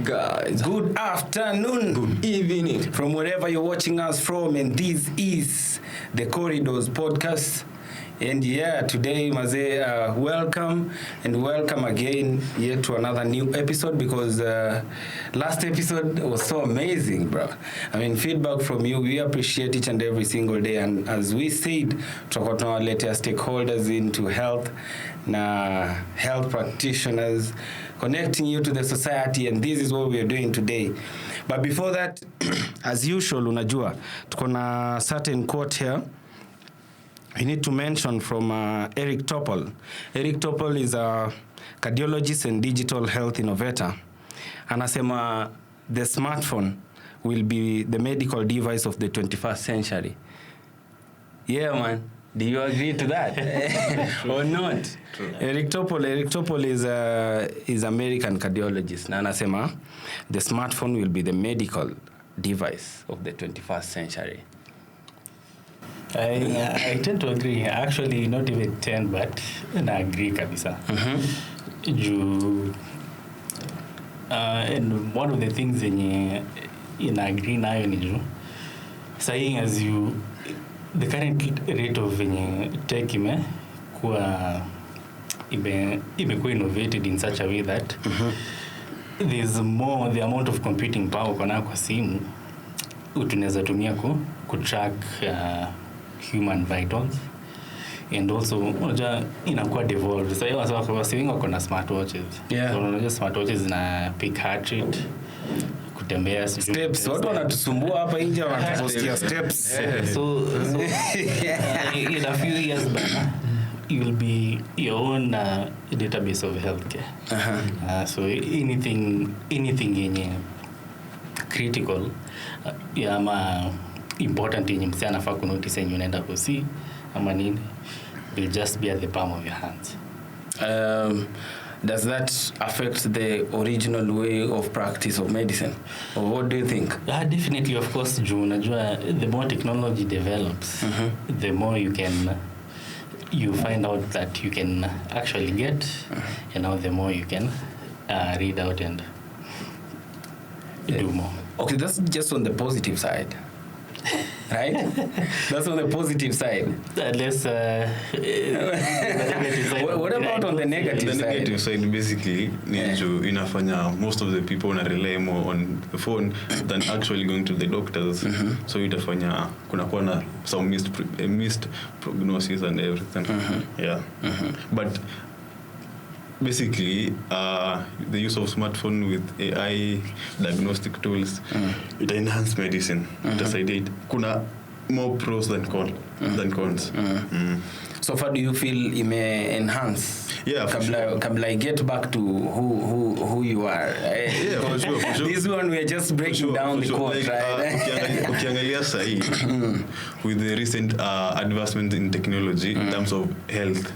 guys. Good afternoon. Good evening. From wherever you're watching us from, and this is the Corridors Podcast. And yeah, today, Maze, welcome again yet to another new episode, because last episode was so amazing, bro. I mean, feedback from you, we appreciate each and every single day. And as we said, talk about later stakeholders into health, health practitioners, connecting you to the society, and this is what we are doing today. But before that, as usual, unajua, tuko na certain quote here. We need to mention from Eric Topol. Eric Topol is a cardiologist and digital health innovator. Anasema the smartphone will be the medical device of the 21st century. Yeah, man. Do you agree to that? Or not? True. Eric Topol is American cardiologist. Na anasema the smartphone will be the medical device of the 21st century. I tend to agree. Actually, not even 10, but I agree kabisa. And one of the things in agree nayo ni juu, saying as you, the current rate of tech imekuwa innovated in such a way that there's more, the amount of computing power kwa simu tunaweza tumia ku track human vitals, and also unajua inakuwa devolved. Sasa wasi wengi wako na smartwatches. Yeah. So unajua smartwatches na pick heart rate, kutembea steps. Watu wanatusumbua hapa nje, wanatupostia steps. So in a few years back, you will be your own database of healthcare. So anything yenye critical ama important yenye msee anafaa kunotice yenye unaenda kusi ama nini will just be at the palm of your hands. Does that affect the original way of practice of medicine, or what do you think? Definitely, of course. Juu unajua the more technology develops, the more you find out that you can actually get, and now the more you can read out and do more. Okay, that's just on the positive side, right? That's on the positive side. Unless the negative side. What about on the negative side? The negative side basically needs to inafanya most of the people na rely more on the phone than actually going to the doctors. So itafanya kunakuwa na some missed prognosis and everything. Yeah. But basically the use of smartphone with AI diagnostic tools it enhance medicine. Kuna more pros than cons. So far, do you feel it may enhance? Yeah, for sure. Kabla I get back to who you are. Yeah, for sure. This one we are just breaking down the code, like, right? Ukiangalia sahi with the recent advancements in technology in terms of health,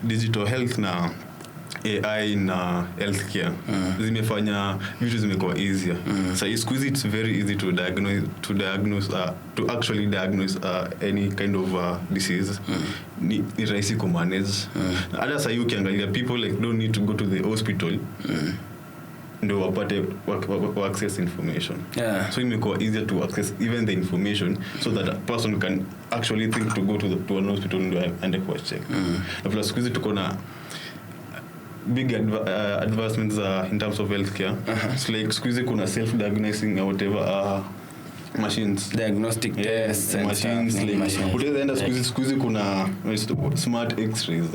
digital health na AI na healthcare zimefanya vitu zimekuwa easier. So siku hizi it's very easy to actually diagnose any kind of disease. Ni rahisi ku manage. Hata sasa ukiangalia people like don't need to go to the hospital ndio wapate access information. Yeah. So imekuwa easier to access even the information so that a person can actually think to go to an hospital and check. Na plus siku hizi tuko na big advancements in terms of healthcare. It's like squeeze kuna self-diagnosing or whatever machines, diagnostic tests and machines stuff, like machines. Utaenda squeeze kuna smart x-rays.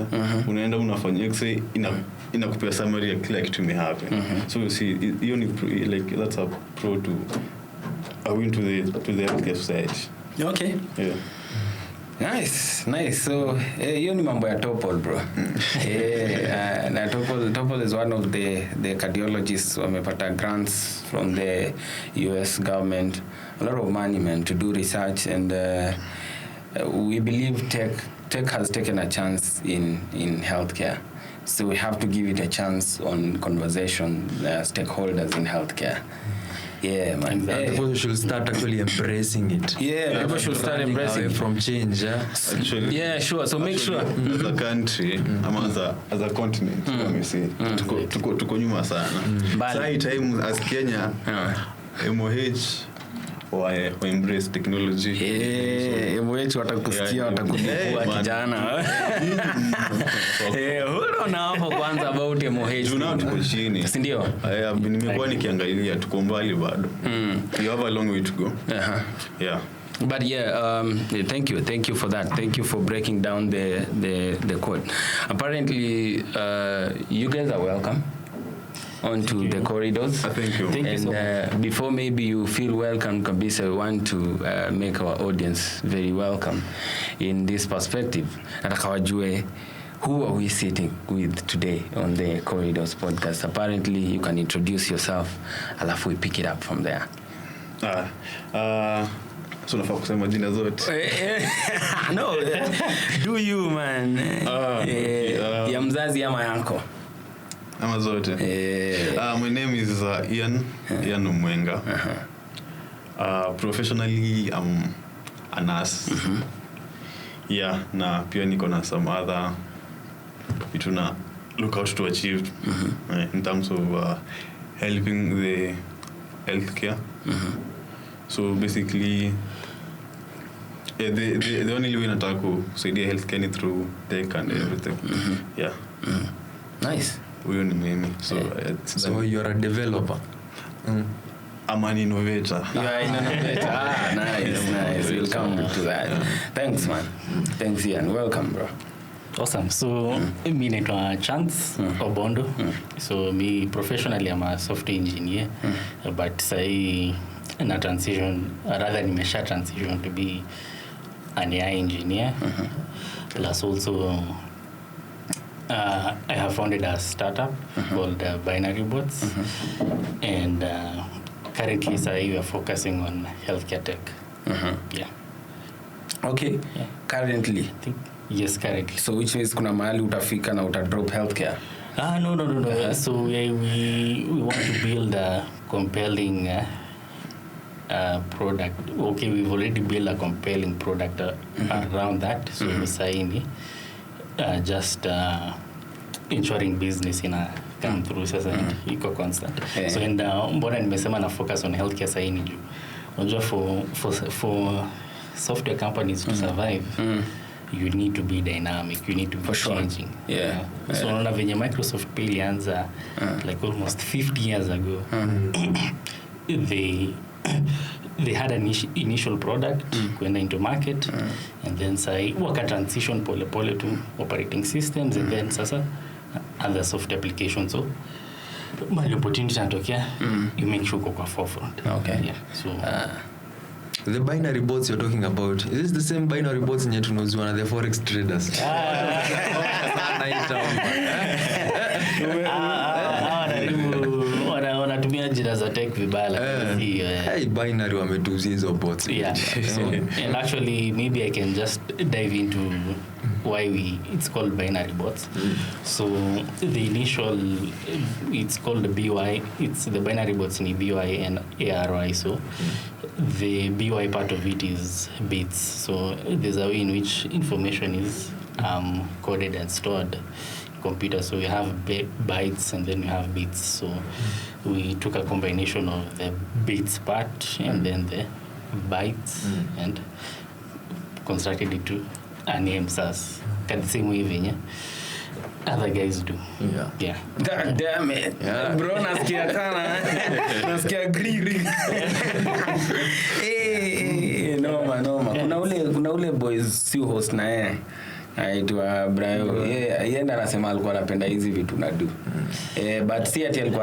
Unaenda unafanya x-ray inakupea summary ya kila kitu imehappen. So you see hiyo ni like that's a pro to a win to the healthcare society. Okay. Yeah. Nice. So hiyo ni mambo ya Topol, bro. Na Topol is one of the cardiologists wamepata grants from the US government, a lot of money, man, to do research, and we believe tech has taken a chance in healthcare. So we have to give it a chance on conversation, stakeholders in healthcare. Yeah, man. Exactly. People should start actually embracing it. Yeah, people should start Running embracing away it. from change. Actually, Yeah, sure. So make sure. as a country ama as a continent let me say tuko nyuma sana. Bali. Sasa time as Kenya MOH wa embrace technology. MOH watakusikia watakudukua kijana. Hold on hapo kwanza about MOH. Tunao tuko chini. Si ndio? Nimekuwa nikiangalia tuko mbali bado. You have a long way to go. Yeah. But yeah, thank you for that. Thank you for breaking down the code. Apparently, you guys are welcome onto the corridors. Thank you. Thank you so And before maybe you feel welcome, Kabisa, we want to make our audience very welcome in this perspective. Nataka wajue, who are we sitting with today on the Corridors podcast? Apparently, you can introduce yourself, alafu we pick it up from there. So nafaa kusema jina zote. No, do you, man? Ya mzazi ama yako? Ama zote. My name is Ian Mwenga. Professionally, I'm a nurse. Yeah, na pia niko na some other vitu na look out to achieve in terms of helping the healthcare. So basically, the only way nataka kusaidia healthcare ni through tech and everything. Yeah. Nice. Huyo ni mimi. So you're a developer. I'm an innovator. Yeah, innovator. Nice. We'll come to that. Thanks, man. Thanks, Ian. Welcome, bro. Awesome. So mi naitwa Chance Obondo. So me professionally I'm a software engineer, but say na transition, rather nimesha transition to be an AI engineer. Plus also I have founded a startup called Binary Bots, and currently we are focusing on healthcare tech. Yeah. Okay. Yeah. Currently. Yes, currently. So which means kuna mahali utafika na utadrop healthcare? No. So we want to build a compelling product. Okay, we've already built a compelling product around that. So Saini, just ensuring business come through sasa iko constant. So and mbona nimesema na focus on healthcare Saini juu. Unajua for software companies to survive, you need to be dynamic, you need to be changing. Yeah. So unaona venye Microsoft pia ilianza like almost 50 years ago. They had an initial product kwenda into market, and then waka transition pole to operating systems, and then sasa other software applications. So my opportunity natokea, you make sure kwa forefront. Okay. Yeah. So The binary bots you're talking about, is this the same binary bots yenye tunauzwa na the forex traders? wanatumia jina za tech vibaya. Hey, binary wametuzia hizo bots. Yeah. So and actually maybe I can just dive into why it's called binary bots. So the initial, it's called the BY, it's the binary bots in BY and ARY. So the BY part of it is bits. So there's a way in which information is coded and stored in computer. So we have bytes and then we have bits. So we took a combination of the bits part and then the bytes and constructed it to a name SAS. The same way venye other guys do. Yeah. God damn it. Yeah. Bro, nasikia kana. Nasikia green. Noma. Kuna ule boys si host na yeye. Aitwa Brayo. Yeye ndo anasema alikuwa anapenda hizi vitu na do. But si ati alikuwa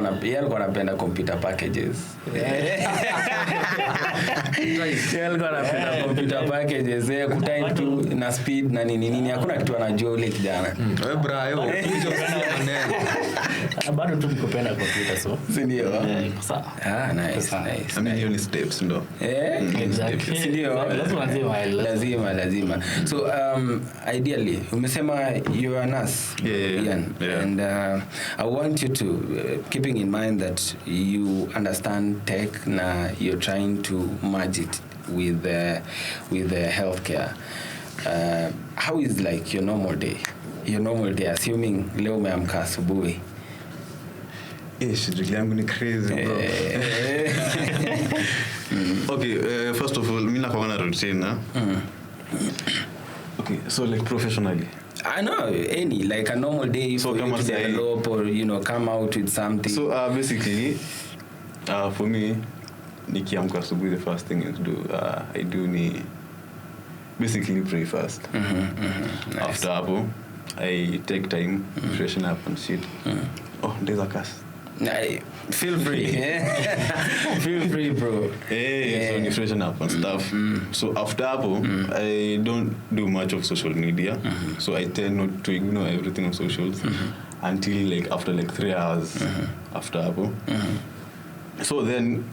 anapenda computer packages. Yeye alikuwa anapenda computer packages. Kutype tu na speed na nini. Hakuna kitu anajua ule kijana. Wewe Brayo, kuja kusema maneno. Bado tu nikupenda computer so. Si ndio? Sawa. Nice. I mean, only steps ndo. Exactly. Si ndio? Lazima. Lazima. So ideally Actually, umesema you are a nurse, Ian, and I want you to, keeping in mind that you understand tech, na you're trying to merge it with healthcare. How is like your normal day? Assuming leo umeamka asubuhi. Shughuli yangu ni crazy, bro. Okay, first of all, mimi nakuwa na routine. Okay, so like professionally. I know any like a normal day So for you to develop or come out with something. So basically, for me, nikiamka asubuhi, the first thing I do ni basically pray first. Nice. After hapo, I take time, freshen up and shit. Oh, there's a curse. Feel free. Feel free, bro. So you freshen up and stuff. So after hapo, I don't do much of social media. So I tend not to ignore everything on socials until like after like 3 hours after hapo. So then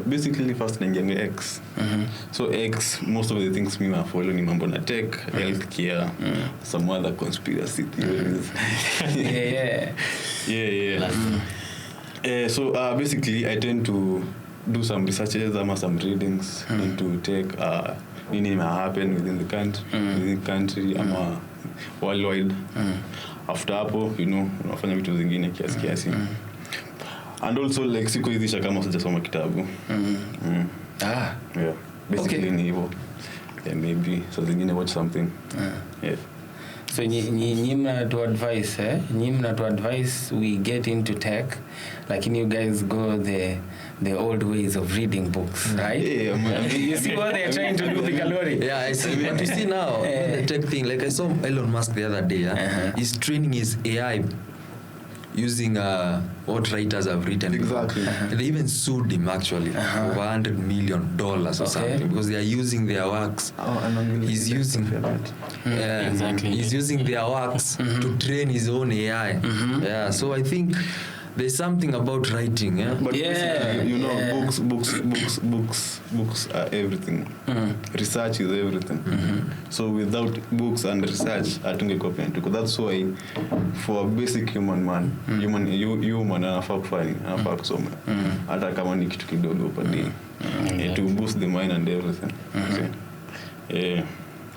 basically first naingia X. So X, most of the things me I follow ni mambo na tech, healthcare, some other conspiracy theories. So basically I tend to do some researches or some readings into tech, nini may happen within the country ama worldwide. After hapo, unafanya vitu zingine kiasi. And also like siku hizi kama sijasoma kitabu. Basically ni hivyo. Maybe so zingine watch something. So nyinyi mnatu advise we get into tech, like you guys go the old ways of reading books, right? You see what they're trying to do with Kalori? Yeah, I see. But you see now, the tech thing, like I saw Elon Musk the other day, he's training his AI using what writers have written. Exactly. They even sued him actually for $100 million or something because they are using their works. He's using Exactly. He's using their works to train his own AI. So I think there's something about writing. But basically, books are everything. Research is everything. So without books and research, hatungekuwa penye tuko. That's why for a basic human human anafaa kufanya, anafaa kusoma. Hata kama ni kitu kidogo per day. To boost the mind and everything.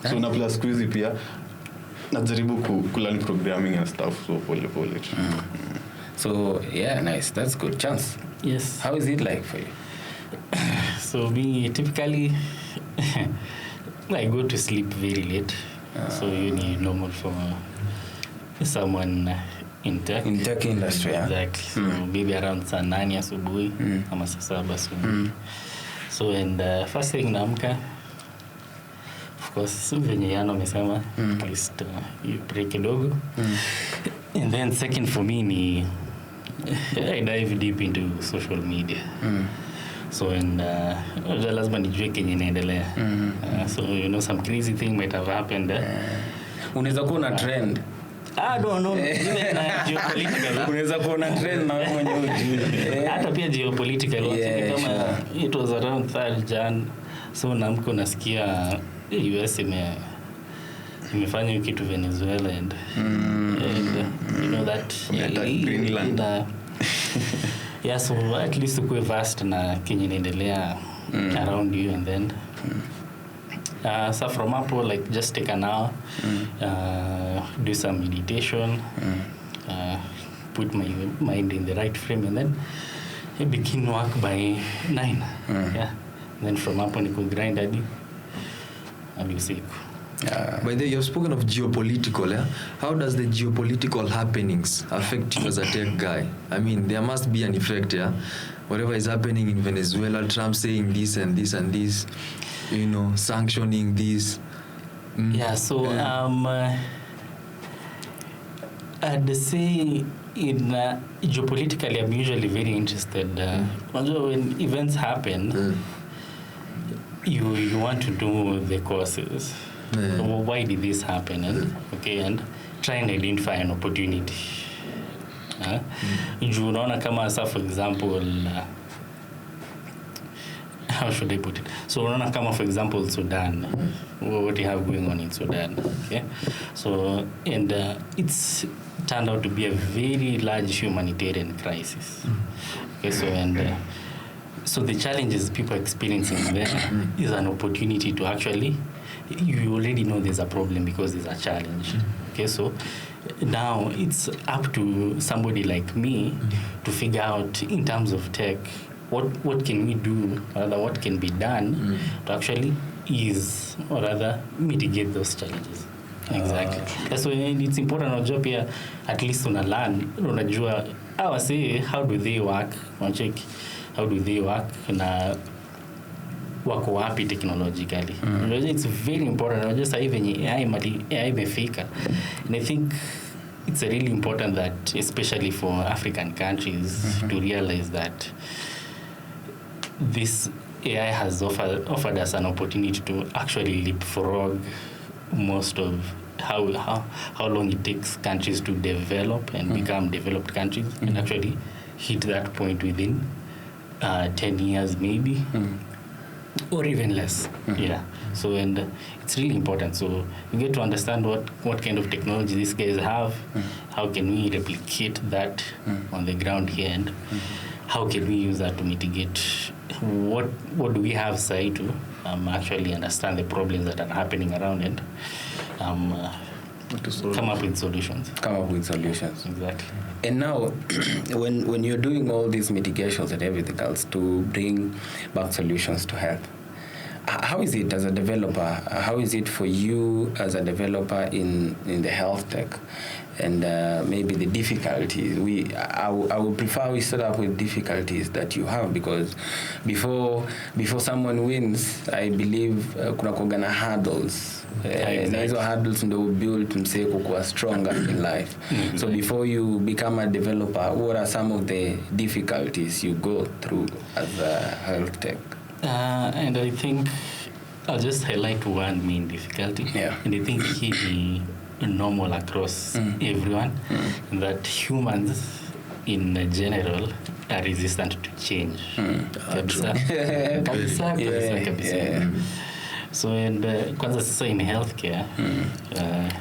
So na plus quiz pia najaribu kulearn programming and stuff, so pole. So nice, that's good chance. Yes. How is it like for you? So me typically I go to sleep very late. So you need normal for someone in tech industry. Exactly. So maybe around saa 9 asubuhi ama saa 7 asubuhi. So and first thing naamka, of course venye Yano amesema, at least you pray kidogo. And then second for me ni I dive deep into social media. So and lazima nijue kenye inaendelea. So some crazy thing might have happened. Unaweza kuwa na trend. I don't know. Geopolitical. Unaweza kuwa na trend na wewe mwenyewe ujue. Hata pia geopolitical kama it was around 3rd Jan. So namko nasikia US imefanya kitu Venezuela and that Greenland. So at least ukue vast na kenye inaendelea around you, and then so from hapo like just take an hour, do some meditation, put my mind in the right frame, and then I begin work by 9. And then from hapo niko grind hadi usiku. By the way, you've spoken of geopolitical. How does the geopolitical happenings affect you as a tech guy? I mean, there must be an effect. Whatever is happening in Venezuela, Trump saying this and this and this, sanctioning this. So I'd say in geopolitically, I'm usually very interested. When events happen, you want to know the causes. Why did this happen? And try and identify an opportunity. Unaona kama for example how should I put it? So unaona kama for example Sudan, what you have going on in Sudan, okay? So and it's turned out to be a very large humanitarian crisis. Okay, so and so the challenges people are experiencing there is an opportunity to actually, you already know there's a problem because there's a challenge. Okay, so now it's up to somebody like me to figure out in terms of tech what can we do, or rather what can be done to actually ease or rather mitigate those challenges. Exactly. That's why it's important unajua pia at least unajua say how do they work, unacheki how do they work na wako wapi technologically. It's very important unajua sasa hivi AI imefika, and I think it's really important that especially for African countries to realize that this AI has offered us an opportunity to actually leapfrog most of how long it takes countries to develop and become developed countries, and actually hit that point within 10 years maybe, or even less. Yeah. So and it's really important. So you get to understand what kind of technology these guys have, how can we replicate that on the ground here, and how can we use that to mitigate what do we have say to actually understand the problems that are happening around, and come up with solutions. Exactly. And now, when you're doing all these mitigations and everything else to bring back solutions to health, how is it as a developer? How is it for you as a developer in the health tech? And maybe the difficulties. I would prefer we start up with difficulties that you have, because before someone wins, I believe kuna kugana hurdles. Na hizo hurdles ndo build msee kuwa stronger in life. So before you become a developer, what are some of the difficulties you go through as a health tech? And I think I'll just highlight one main difficulty. Yeah. And I think he normal across everyone, that humans in general are resistant to change. Kabisa. So and kwanza sasa in healthcare,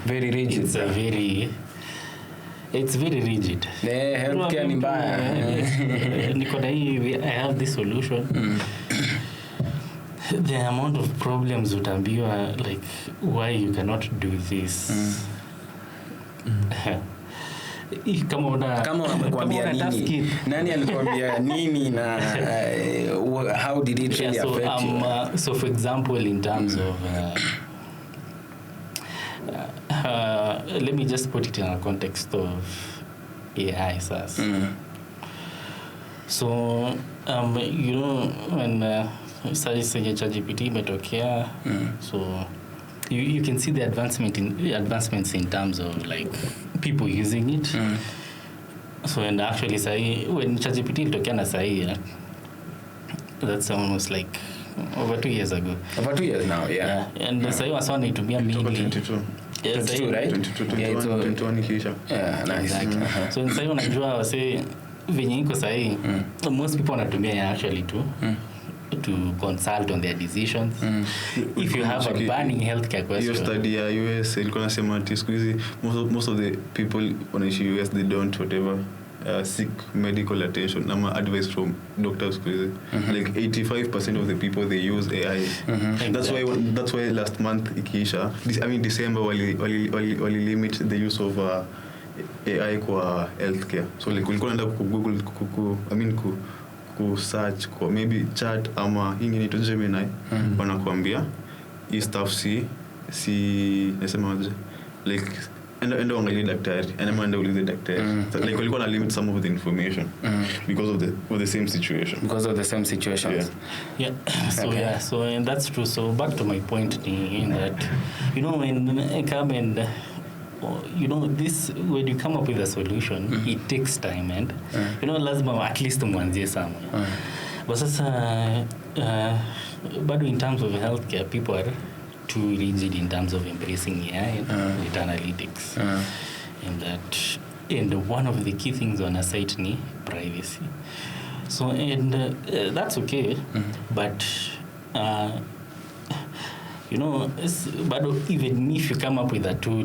very rigid. It's very rigid. Healthcare ni mbaya. Niko na hii, I have this solution. The amount of problems utaambiwa like why you cannot do this. Kama unakwambia nini? Nani alikwambia nini na how did it really affect you? So for example in terms of let me just put it in a context of AI SaaS. So you know when sasa yenye ChatGPT imetokea, so you can see the advancements in terms of like people using it. So and actually say when ChatGPT ilitokea na sahi, that's almost like over 2 years ago. Over 2 years now, yeah. And sahi wasana itumia mainly 22, right? 21 kisha. Yeah, nice. Exactly. So sahi unajua wase venye iko sahi, most people wanatumia actually to consult on their decisions. If you have a burning healthcare question. Your study ya US ilikuwa nasema ati siku hizi most of the people wanaishi US they don't whatever seek medical attention ama advice from doctors siku hizi. Like 85% of the people they use AI. That's why last month ikiisha, December wali limit the use of AI kwa healthcare. So like ulikuwa unaenda ku Google ku search kwa maybe chat ama ingine to Gemini, wanakuambia hii stuff si nasemaje, like enda angalia daktari, enda ulize daktari. Like walikuwa na limit some of the information because of the same situation. Because of the same situations. Yeah. So okay. Yeah, so and that's true. So back to my point in that, you know, when I come and you know, this when you come up with a solution, it takes time, and you know, lazima at least mwanzie somewhere. But sasa bado in terms of healthcare, people are too rigid in terms of embracing AI with analytics, and one of the key things on a site ni privacy. So and that's okay, but but even if you come up with a tool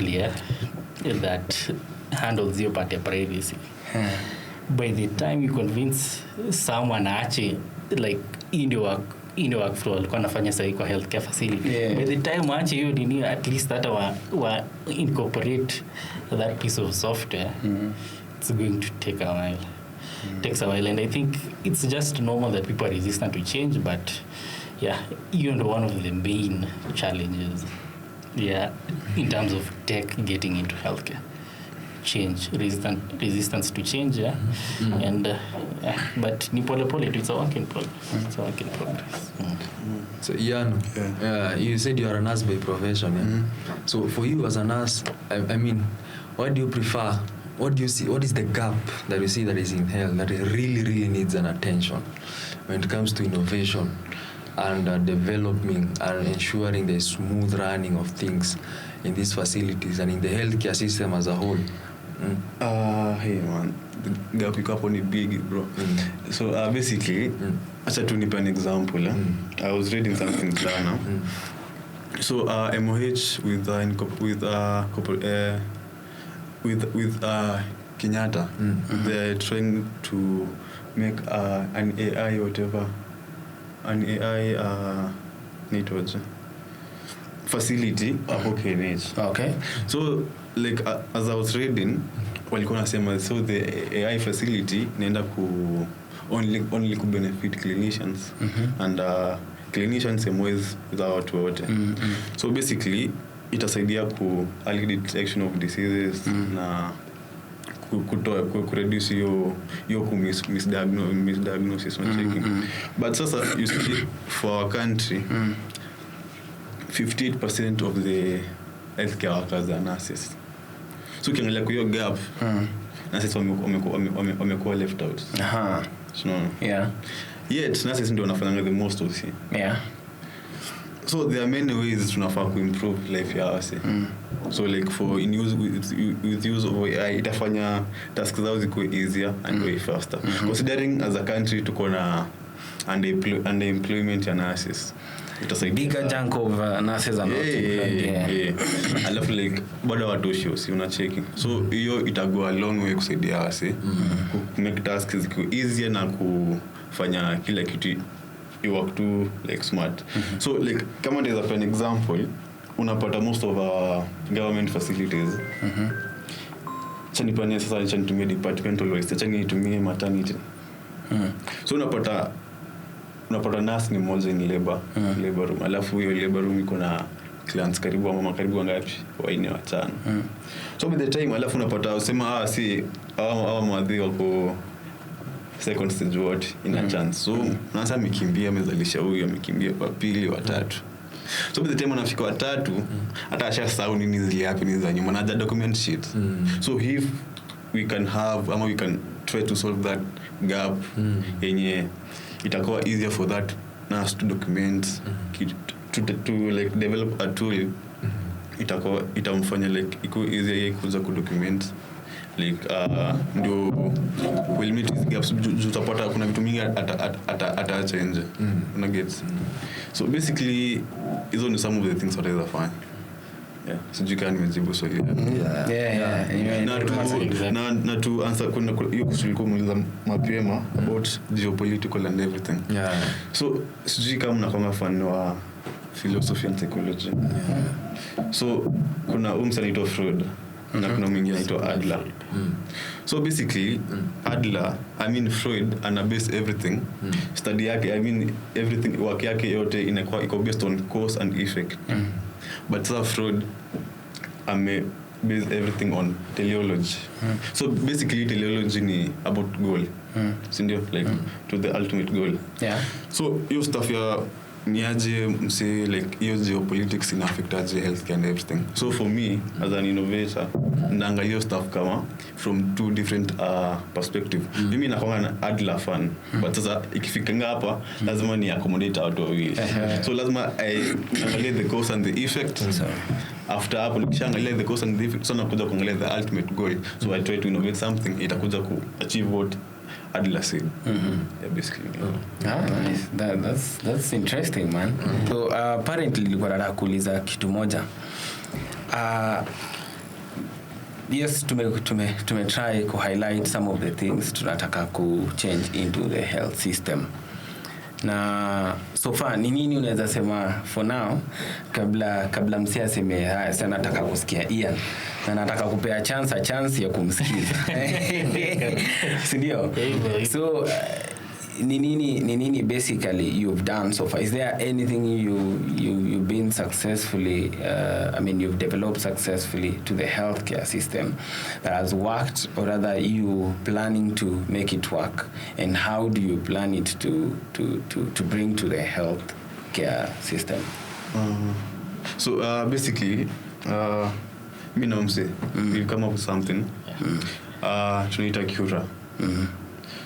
that handles your part of privacy, by the time you convince someone actually like in your workflow alikuwa anafanya sahi kwa healthcare facility, by the time actually you need at least that wa incorporate that piece of software, it's going to take a while. Takes a while, and I think it's just normal that people are resistant to change, but one of the main challenges in terms of tech getting into healthcare, resistance to change, and but ni pole pole, it's a work in progress. So Ian, you said you are a nurse by profession, so for you as a nurse, I mean, what do you prefer? What do you see? What is the gap that you see that is in health that really needs an attention when it comes to innovation and developing and ensuring the smooth running of things in these facilities and in the healthcare system as a whole? Hey man, the gap you up on it big, bro. So basically, acha tu nipe an example. I was reading something jana. So MOH with Kenyatta, they're trying to make an AI network facility hapo KNH. Okay. So like as I was reading, walikuwa nasema so the AI facility inaenda ku only ku benefit clinicians and clinicians amwezi za watu wote. So basically itasaidia ku early detection of diseases na ku reduce your misdiagnosis when checking. But sasa you see for our country 58% of the healthcare workers are nurses. So ukiangalia kwa hiyo gap, nurses wamekuwa left out. Yet nurses ndio wanafanya the most of it. So there are many ways tunafaa kuimprove life ya wase. So like with use of AI itafanya tasks zao zikuwe easier and way faster. Considering as a country tuko na underemployment ya nurses, bigger chunk of nurses are not employed. Alafu like bado watoshi usi unacheki. So hiyo itago a long way kusaidia wase ku make tasks zikuwe easier na kufanya kila kitu you work too like smart. So like kama there's an example, unapata most of our government facilities chanipania sasa chanitumia departmental waste, chanitumia maternity. So unapata nurse ni moja in labor room, alafu hiyo labor room iko na clients karibu ngapi? 4 5. So by the time alafu unapata usema si mwadhi wako second stage what in a chance. So naanza mikimbia amezalisha huyu, amekimbia kwa pili wa tatu. So by the time anafika wa tatu hata ashasahau nini zile hapo ni za nyuma na document sheet. So if we can try to solve that gap yenye itakuwa easier for that nurse to document to like develop a tool, itamfanya like iko easier kuza kudocument like ndio will meet these gaps. Utapata kuna vitu mingi ataacha nje, una get. So basically hizo ni some of the things wataweza fanya. Sijui kama nimejibu swali. Na to answer kuna hiyo kusuli kumuuliza mapema about geopolitical and everything. So sijui kama mnakonga fan wa philosophy and psychology. So kuna anaitwa Freud na kuna mwingine anaitwa Adler. So basically Adler, Freud ana base everything study yake, everything work yake yote inakuwa iko based on cause and effect. But Freud base everything on teleology. So basically teleology ni about goal. Sindio? Like to the ultimate goal. So hiyo stuff ya niaje mse like hiyo geopolitics ina affect aje healthcare and everything. So for me as an innovator naangalia stuff kama from two different perspective. Mimi nakuwa na Adler fan, but sasa ikifika hapa lazima ni accommodate watu wawili. So lazima angalia the cause and the effect. After hapo nikishaangalia the cause and the effect, so nakuja kuangalia the ultimate goal. So I try to innovate something itakuja ku achieve what Adler said. Yeah, basically. Nice. That's interesting, man. So apparently nilikuwa nataka kuuliza kitu moja. Yes, tume try to highlight some of the things tunataka ku change into the health system. Na so far ni nini unaweza sema for now kabla msia aseme haya sana nataka kusikia Ian na nataka kupea chance ya kumsikiza. Si ndio? So ni nini basically you've done so far? Is there anything you've been successfully you've developed successfully to the healthcare system that has worked, or rather you planning to make it work, and how do you plan it to bring to the healthcare system? So basically me na mse we come up with something tunaita cura.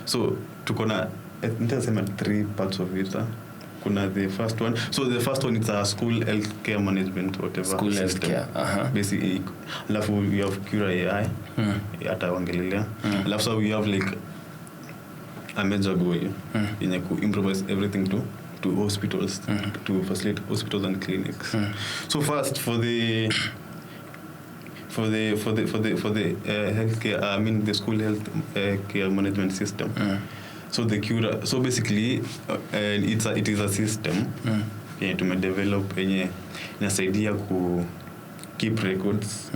So tuko na nitasema 3 parts of it. Kuna the first one. So the first one is a school healthcare management whatever School system. healthcare. Basically, alafu we have Cura AI. Hata wangelelea. Alafu so we have like a major goal yenye ku improvise everything to hospitals, to facilitate hospitals and clinics. So first for the healthcare, the school health care management system. So the Cura, so basically it is a system to develop yenye inasaidia ku keep records,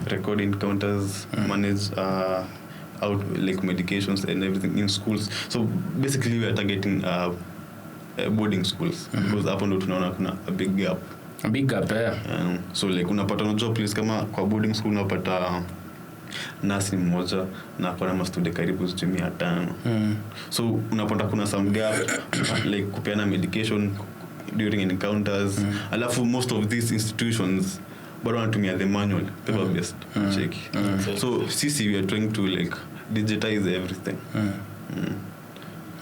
record encounters, manage out like medications and everything in schools. So basically we are targeting boarding schools because hapo ndo tunaona kuna a big gap. So like unapata unajua place kama kwa boarding school unapata nasi mmoja na kwa na student karibu 500. So unapata kuna some gap like kupeana medication during encounters. Alafu most of these institutions bado wanatumia the manual paper based check. So sisi we are trying to like digitize everything.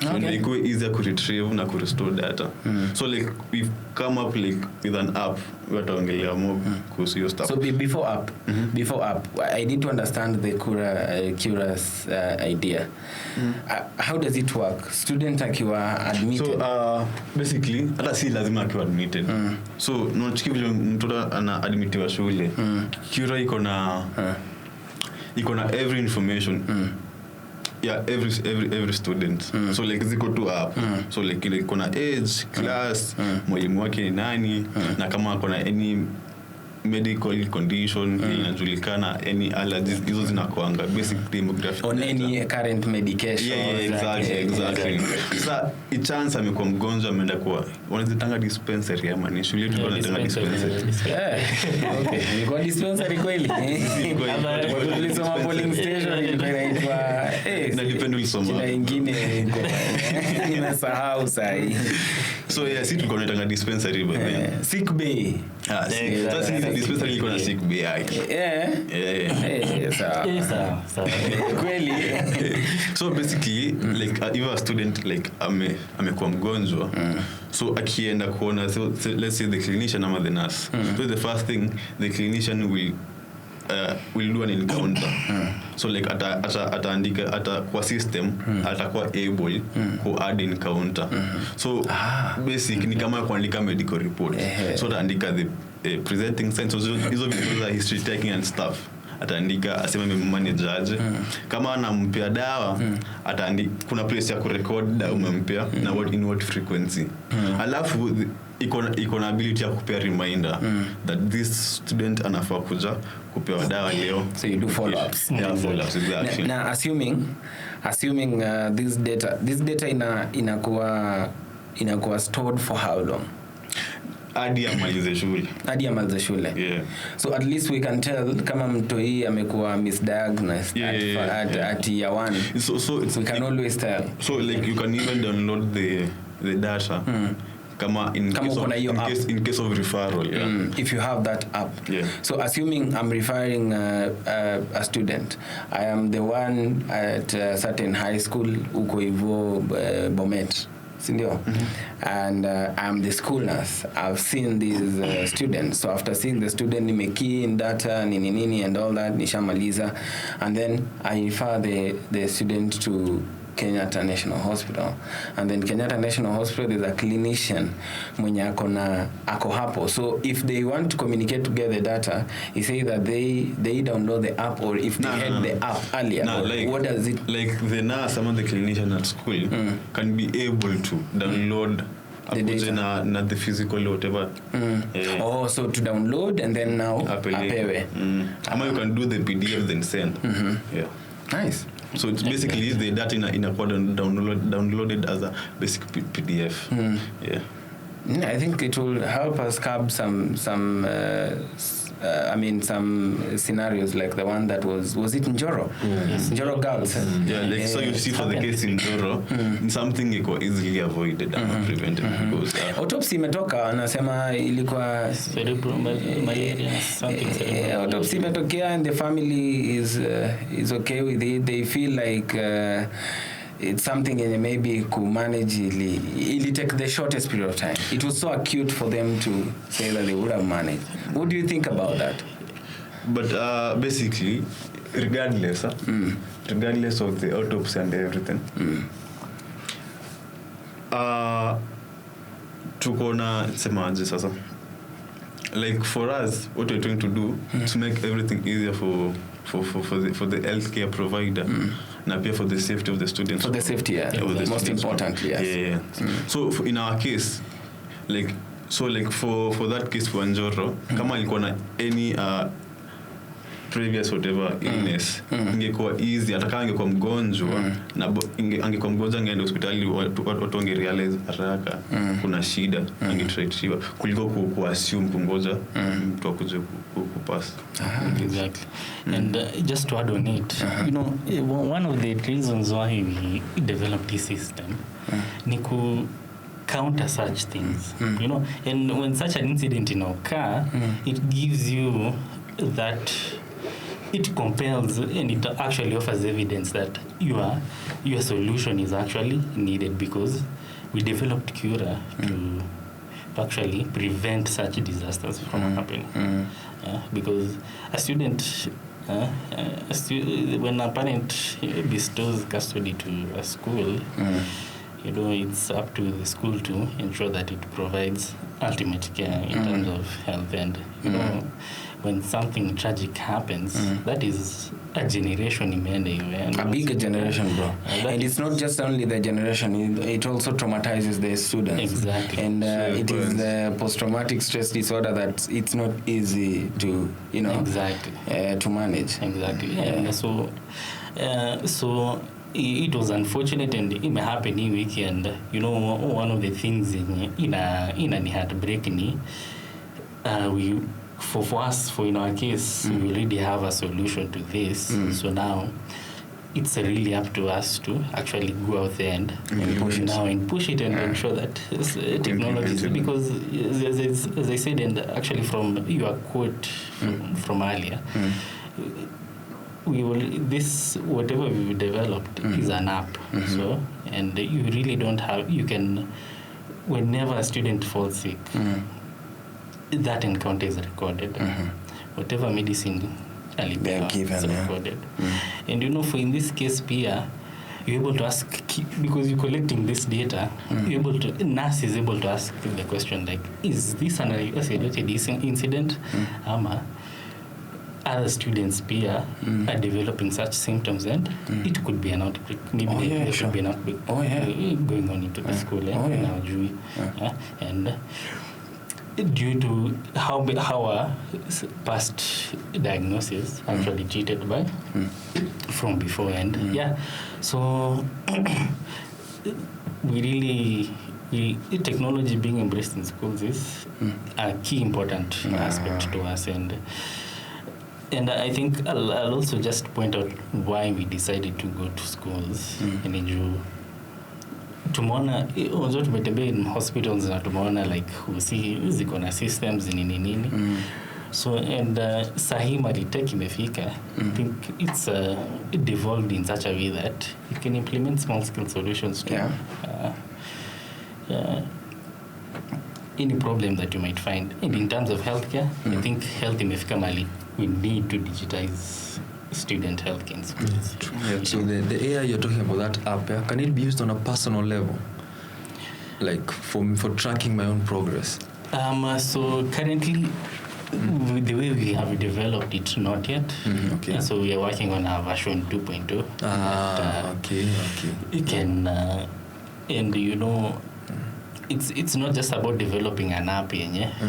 So Okay. like way easier to retrieve na to restore data. So like we've come up like with an app wataongelea more kuhusu hiyo stuff. So before app, I need to understand the Cura's idea. How does it work? Student akiwa admitted. So basically hata si lazima akiwa admitted. So unachiki vile mtoto ana admitiwa shule. Cura iko na every information. Yeah, every student. So like ziko tu up. So like ile kuna age, class, mwalimu wake ni nani, na kama kuna any medical condition inajulikana, any allergies, hizo zinakuanga basic demographic on any current medication. Yeah, exactly. Sasa chance amekuwa mgonjwa ameenda kwa wanazitanga dispensary ama ni shule tu wanatanga dispensary. Okay, ni kwa dispensary kweli. Tulisoma polling station ilikuwa inaitwa na depend ulisoma. Jina ingine nimesahau sahi. So yeah, si tulikuwa tunatanga dispensary but then sick bay. Sasa dispensary ilikuwa na sick bay yake. Sawa. Kweli. So basically like if a student like amekuwa mgonjwa, so akienda kuona, so let's say the clinician ama the nurse, so the first thing the clinician will do an encounter. So like ataandika kwa system atakuwa able ku add encounter. So basic ni kama kuandika medical report. So ataandika the presenting signs, so hizo vitu za history taking and stuff ataandika asema manager aje. Kama anampea dawa ataandika kuna place ya kurecord dawa umempea na what frequency. Alafu iko na ability ya kupea reminder that this student anafaa kuja kupewa dawa leo. So you do follow-ups. Yeah, follow-ups exactly. Na assuming this data inakuwa stored for how long? Hadi amalize shule. Yeah. So at least we can tell kama mtoi amekuwa misdiagnosed at year 1. So we can always tell. So like you can even download the data. Kama in case of referral, if you have that app. So assuming I'm referring a student, I am the one at a certain high school uko hivyo Bomet, sindio? And I'm the school nurse. I've seen these students. So after seeing the student, nimekey in data, nini and all that, nishamaliza. And then I refer the student to Kenyatta National Hospital, and then Kenyatta National Hospital, there's a clinician mwenye ako hapo. So if they want to communicate together data, he say that they download the app, or if they had the app earlier, like, what does it like the nurse or the clinician at school can be able to download the data na the physical whatever. So to download and then now apewe. Ama you can do the PDF then send. Yeah, nice. So it's basically the data in a code downloaded as a basic PDF. Yeah. I think it will help us curb some scenarios like the one that was it Njoro? Yes. Njoro girls. Yeah, so you see for the case in Njoro, something iko easily avoided and prevented because autopsy imetoka anasema ilikuwa cerebral malaria, something cerebral. Autopsy imetokea and the family is okay with it. They feel like it's something in maybe could manage it take the shortest period of time. It was so acute for them to say that they would have managed. What do you think about that? But basically, regardless of the autopsy and everything, tukona semaje sasa, like for us, what we're trying to do to make everything easier for the healthcare provider, na pia for the safety of the students. For the safety, yeah. Most importantly, yes. Yeah. So in our case, for that case for Njoro, kama alikuwa na any previous whatever illness, ingekuwa easy, ataka angekuwa mgonjwa na angekuwa mgonjwa angeenda hospitali, watu wangerealize haraka kuna shida, angetritiwa kuliko kuassume kungoja mtu akuje kupass. Exactly. And just to add on it, you know, one of the reasons why we developed this system ni ku counter such things, you know, and when such an incident occur, it gives you that, it compels and it actually offers evidence that your solution is actually needed, because we developed cura to actually prevent such disasters from happening. Because a student, when a parent bestows custody to a school, you know, it's up to the school to ensure that it provides ultimate care in terms of health. And you know, when something tragic happens, that is a generation imeenda, a big generation, bro. And it's not just only the generation, it also traumatizes the students. Exactly. And it is the post-traumatic stress disorder that it's not easy to, you know, exactly, to manage. Exactly. And so it was unfortunate, and it may happen in weekend. You know, one of the things in a heartbreak we for us, for in our case, we already have a solution to this. So now it's really up to us to actually go out there and push it and ensure that technology, because as I said, and actually from your quote from earlier, whatever we developed is an app. So, and you really don't have, you can, whenever a student falls sick, that encounter is recorded. Whatever medicine they are given, is recorded. And you know, for in this case, Pia, you're able to ask, because you're collecting this data, nurse is able to ask the question like, is this an isolated incident? Other students Pia are developing such symptoms, and it could be an outbreak. Maybe there could be an outbreak going on into the school. And due to how our past diagnosis actually treated by from before, and so technology being embraced in schools is a key important aspect to us, and I think I'll also just point out why we decided to go to schools. And tumeona unzo tumetembea in hospitals na tumeona like usi ziko na systems nini. So and sahi Maritech imefika. I think it's devolved in such a way that you can implement small scale solutions to any problem that you might find. And in terms of healthcare, I think health imefika mali. We need to digitize student healthcare in schools. So the AI you're talking about, that app, can it be used on a personal level? Like for tracking my own progress? So currently, the way we have developed it, not yet. Okay. So we are working on our version 2.2. Okay. It can, and it's not just about developing an app you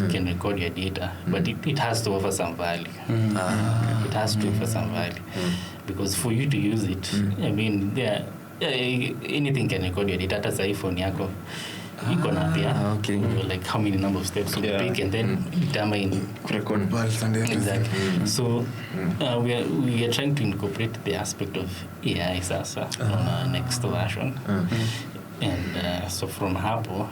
can record your data, but it has to offer some value. It has to offer some value, because for you to use it, I mean, anything can record your data. Hata iPhone yako iko na pia, like how many number of steps you take, and then determine record pulse and everything. Exactly. So we are trying to incorporate the aspect of AI sasa on our next version. And so from hapo,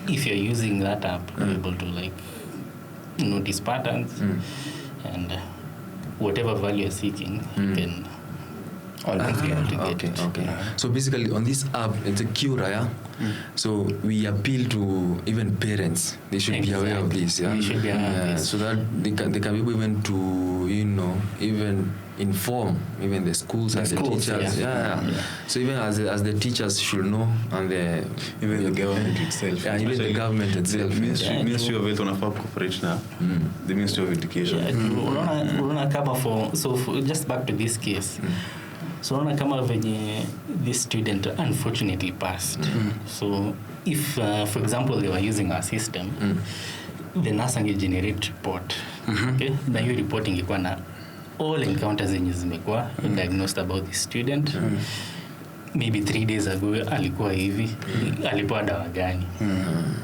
if you're using that app, you're able to like notice patterns, and whatever value you're seeking, you can always be able to get it. Okay. So basically on this app, it's a cure, yeah? So we appeal to even parents. They should be aware of this, yeah? They should be aware of this. So that they can be able even to, even inform even the schools and the teachers. Yeah. So even as the teachers should know, and even the government itself. Yeah, even the government itself. The Ministry of Health wanafaa cooperate na the Ministry of Education. Unaona kama for just back to this case. So unaona kama venye this student unfortunately passed. So if for example they were using our system, the nurse angegenerate report. Okay? Na hiyo report ingekuwa na all encounters zenye zimekuwa diagnosed about the student. Maybe 3 days ago alikuwa hivi, alipewa dawa gani,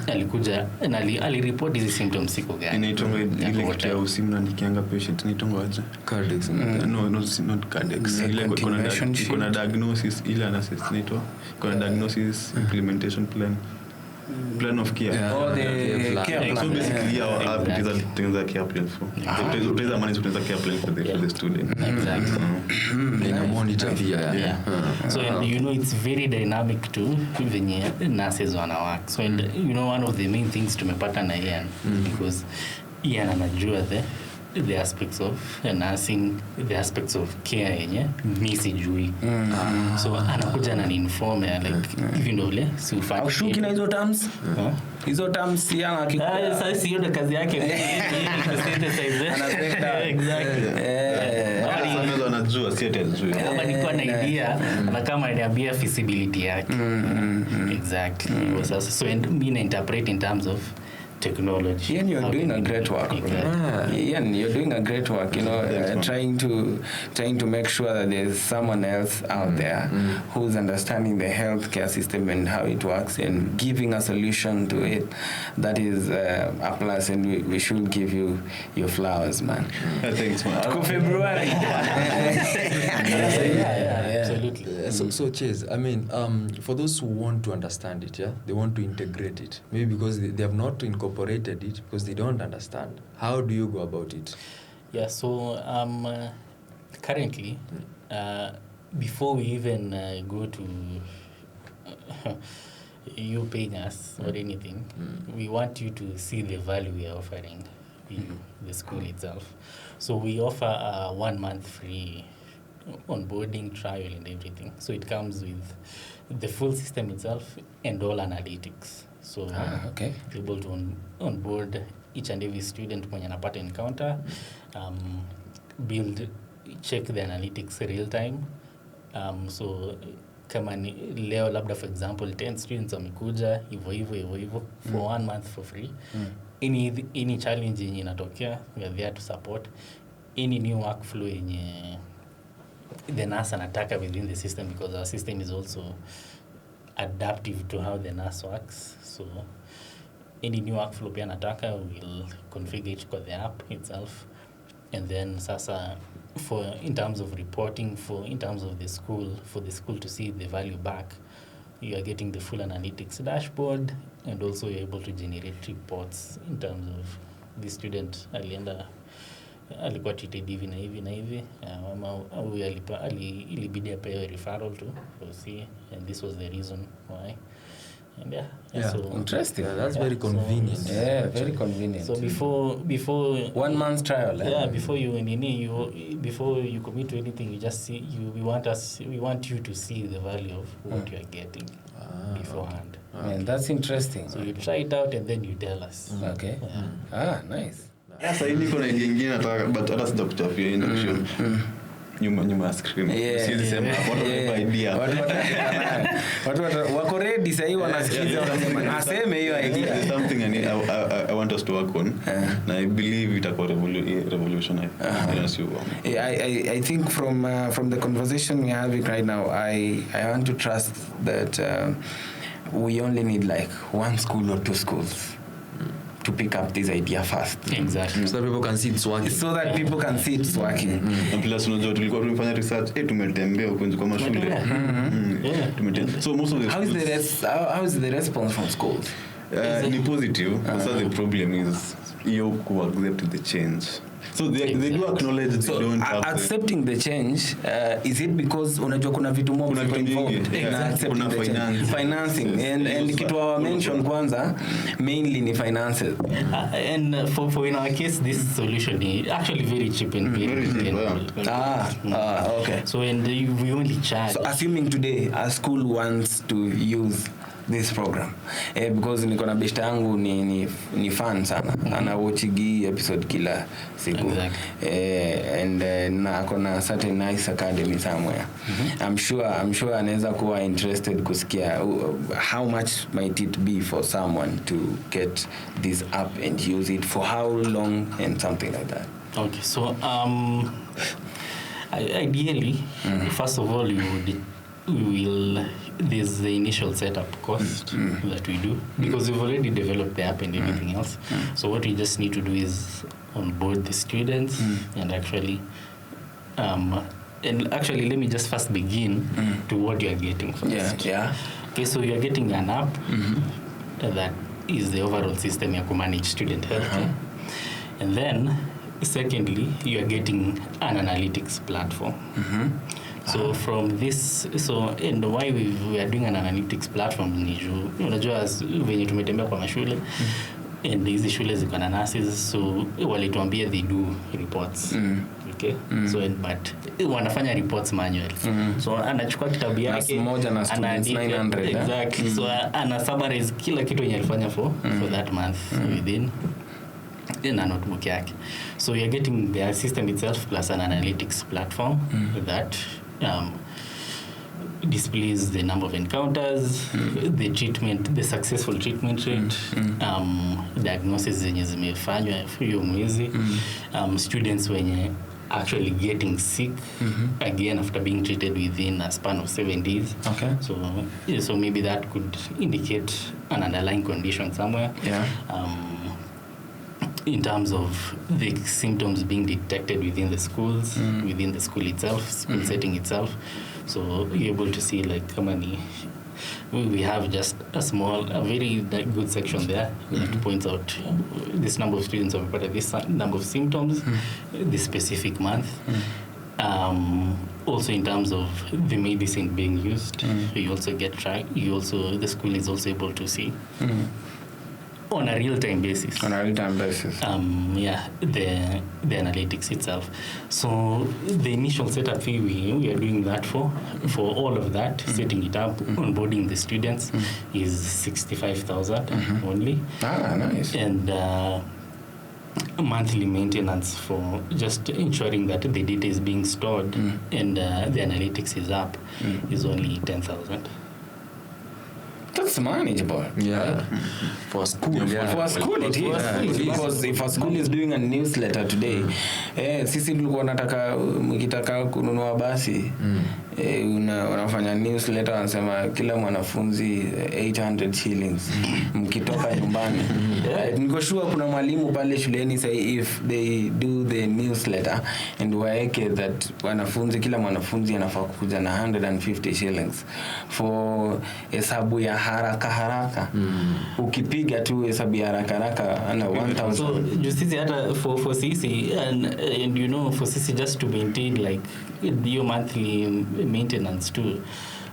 alikuja na alireport hizi symptoms siko gani. Inaitwa ile kitu ya usimu na nikianga patient inaitwa aje? Cardex. No, not cardex. Ile kuna diagnosis, ile analysis inaitwa kuna diagnosis implementation plan of care. The care plan. So basically our app is a care plan for. There is a management care plan for the student. Exactly. In a monitor pia. So it's very dynamic too venye nurses wana work. So one of the main things tumepata na Ian, because Ian anajua the aspects of nursing, the aspects of care yenye mi sijui. So anakuja na inform like even though si ufanye. Au shuki na hizo terms? Hizo terms yana hakika. Sasa sio ndo kazi yake. Exactly. Sasa anajua si atajua. Kama nilikuwa na idea na kama niambia feasibility yake. Exactly. Sasa so me na interpret in terms of technology. Ian, you're doing a great work. Ian, you're doing a great work. Trying to make sure that there's someone else out there who's understanding the healthcare system and how it works, and giving a solution to it. That is a plus, and we should give you your flowers, man. Thanks, man. Tuko February. Absolutely. So Chase, I mean, for those who want to understand it, they want to integrate it, maybe because they have not incorporated it because they don't understand. How do you go about it? Yeah, so currently, before we even go to you paying us or anything, we want you to see the value we are offering the school itself. So we offer a 1 month free onboarding trial and everything. So it comes with the full system itself and all analytics. So able to onboard each and every student mwenye anapata encounter, check the analytics real time. So kama ni leo labda for example 10 students wamekuja hivyo for 1 month for free. Any challenge yenye inatokea, we are there to support. Any new workflow yenye the nurse anataka within the system, because our system is also adaptive to how the nurse works. So any new workflow pia anataka, we'll configure it kwa the app itself. And then sasa in terms of reporting, in terms of the school, for the school to see the value back, you are getting the full analytics dashboard, and also you're able to generate reports in terms of the student alikuwa treated hivi na hivi au ilibidi apewe referral to see, and this was the reason why. And Yeah. so Interesting. Yeah, that's very convenient. Yeah, very convenient. so before 1 month trial. before you commit to anything, you just see we want you to see the value of what you are getting beforehand. Man, that's interesting. So you try it out and then you tell us. Okay. Yeah. Nice. Sasa hivi kuna idea nyingine nataka but hata sijakuchapia induction. Nyuma ya screen. Siwezi sema what idea. Watu wako ready sasa hivi wanasikiza wanasema aseme hiyo idea. There's something I want us to work on. And I believe itakuwa revolutionary. I think from the conversation we're having right now, I want to trust that we only need like 1 school or 2 schools to pick up this idea first. Exactly. So that people can see it's working. And plus unajua tulikuwa tumefanya research tumetembea huko nje kama shule. Tumetembea. So most of the how is the response from schools? Ni positive. So the problem is you accept the change. So they do acknowledge they don't have accepting the change. Is it because unajua kuna vitu more involved? Kuna financing and kitu wa mention kwanza mainly ni finances. And for in our case, this solution is actually very cheap and very Okay. So and we only charge. So assuming today a school wants to use this program because niko na beshta yangu ni fan sana ana watchigi episode kila siku. And na akona certain nice academy somewhere. I'm sure anaweza kuwa interested kusikia how much might it be for someone to get this app and use it for how long and something like that. Okay, so ideally first of all there's the initial setup cost that we do because we've already developed the app and everything else. So what we just need to do is onboard the students and actually let me just first begin to what you are getting first. Okay, so you are getting an app that is the overall system you manage student health. And then secondly, you are getting an analytics platform. So from this, and why we are doing an analytics platform ni unajua venye tumetembea kwa mashule and hizi shule ziko na nurses, so walituambia they do reports. Okay, so but wanafanya reports manually. So anachukua kitabu yake anaandika 900 exactly. So ana summarize kila kitu yenye alifanya for that month within in a notebook yake. So you're getting the system itself plus an analytics platform that displays the number of encounters, the treatment, the successful treatment rate, diagnosis zenye zimefanywa hiyo mwezi, students wenye actually getting sick again after being treated within a span of 7 days. Okay. So maybe that could indicate an underlying condition somewhere. In terms of the symptoms being detected within the schools, within the school itself, school setting itself. So you're able to see like how many, we have just a very good section there that points out this number of students have reported this number of symptoms, this specific month. Also in terms of the medicine being used, you also get the school is also able to see on a real-time basis. The analytics itself. So the initial setup fee we are doing that for all of that, setting it up, onboarding the students is 65,000 only. Nice. And monthly maintenance for just ensuring that the data is being stored and the analytics is up is only 10,000. That's manageable. For school. For a school it is. Because if a school is doing a newsletter today, sisi tulikuwa nataka mkitaka kununua basi, unafanya newsletter wanasema kila mwanafunzi 800 shillings mkitoka nyumbani. Niko sure kuna mwalimu pale shuleni say if they do the newsletter and waeke that kila mwanafunzi anafaa kuja na 150 shillings for hesabu ya haraka. Ukipiga tu hesabu ya haraka ana 1000. So justice hata for sisi and you know for sisi just to maintain like your monthly maintenance too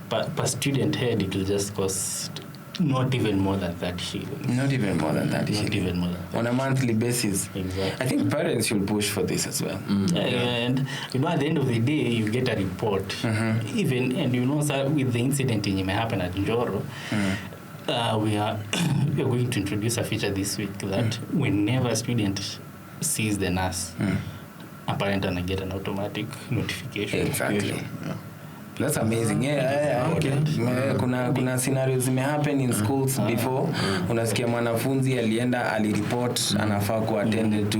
per student head, it will just cost not even more than 30 shillings. Not even more than 30 Not shillings. even more than 30. On a monthly basis. Exactly. I think parents should push for this as well. And at the end of the day, you get a report. Even, and sir, with the incident in may happen at Njoro, we are going to introduce a feature this week that whenever a student sees the nurse, a parent and get an automatic notification. Exactly. Yeah. That's amazing. Okay. Kuna scenarios happen in schools before. Unasikia mwanafunzi alienda alireport anafaa kuattend to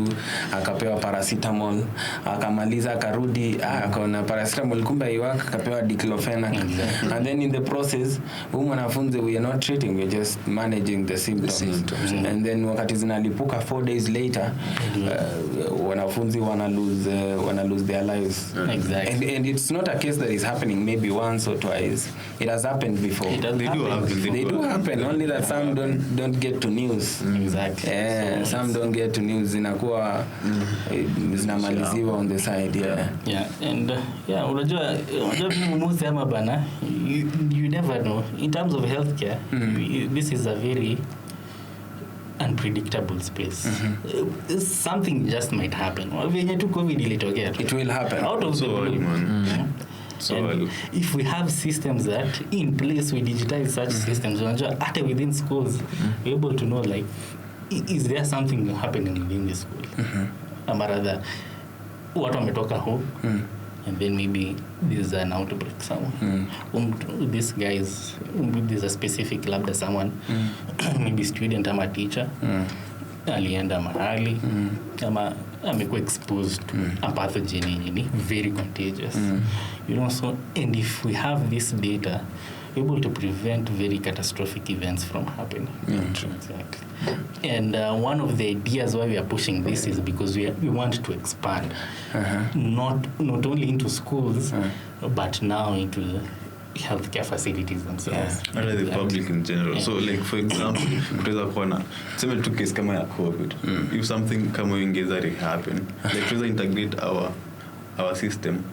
akapewa paracetamol, akamaliza akarudi akaona paracetamol kumbe haiwaka, akapewa diclofenac. And then in the process huyu mwanafunzi we are not treating, we are just managing the symptoms. And then wakati zinalipuka 4 days later wanafunzi wana lose their lives. Exactly. And it's not a case that is happening maybe once or twice. It has happened before. It does happen. They do happen. Only that some don't get to news. Exactly. Yeah, so some don't get to news. Zinakuwa zinamaliziwa on the side. Yeah, and unajua mumuzi ama bana, you never know. In terms of healthcare, this is a very unpredictable space. Something just might happen. Venye tu COVID ilitokea. It will happen. Out of the blue. So and if we have systems that in place, we digitize such systems, hata within schools, we're able to know, like, is there something happening within the school? Ama rather, watu wametoka home, and then maybe there's an outbreak somewhere. This guy is, there's a specific labda someone, maybe student ama teacher, alienda mahali, ama amekuwa exposed to a pathogen yenye very contagious. So, and if we have this data, we're able to prevent very catastrophic events from happening. Exactly. And one of the ideas why we are pushing this is because we want to expand, not only into schools, but now into the healthcare facilities themselves. Under the public in general. So, like, for example, kutaweza kuona tuseme tu case kama ya COVID. If something kama ingeza happen, like to integrate our system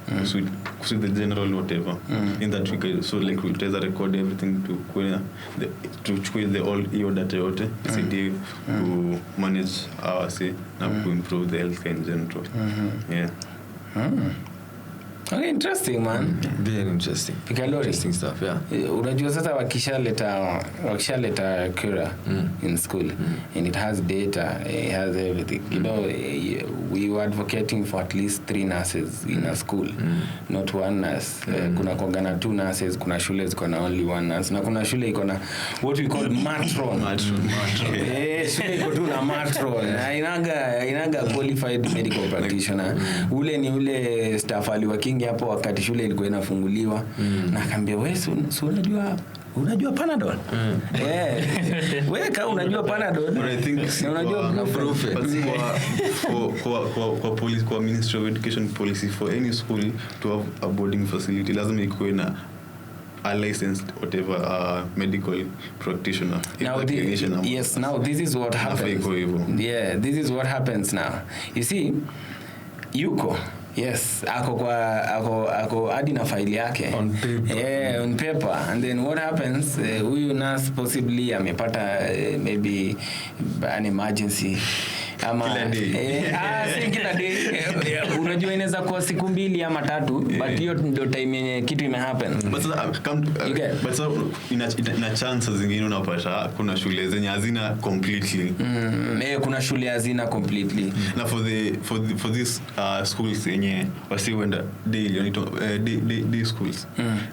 to the general whatever in that we can, so like we'll try to record everything to create the all EO data yote CD to manage our say and to improve the healthcare in general. Okay, interesting, man. Very interesting. Interesting stuff, yeah. Unajua sasa wakishaleta cura in school, and it has data, it has everything. We were advocating for at least 3 nurses in a school, not 1 nurse. Kuna kongana 2 nurses, kuna shule ziko na only 1 nurse, na kuna shule iko na what we call matron. Shule iko tu na matron. Inaga qualified medical practitioner. Ule ni ule staff aliwaking hapo wakati shule ilikuwa inafunguliwa, na akaambia wewe unajua Panadol? Wewe kama unajua Panadol, but I think unajua proof kwa police, kwa Ministry of Education policy for any school to have a boarding facility lazima ikuwe na a licensed whatever medical practitioner. Now this is what happens. This is what happens now. You see, yuko yes, ako hadi na file yake on paper. On paper. And then what happens, huyu nurse possibly amepata maybe an emergency ama kila day unajua inaweza kuwa siku 2 ama 3, but hiyo ndio time yenye kitu imehappen. But so ina chances zingine unapata kuna shule zenye hazina completely. Kuna shule hazina completely. Na for this schools yenye wasiwenda daily day schools,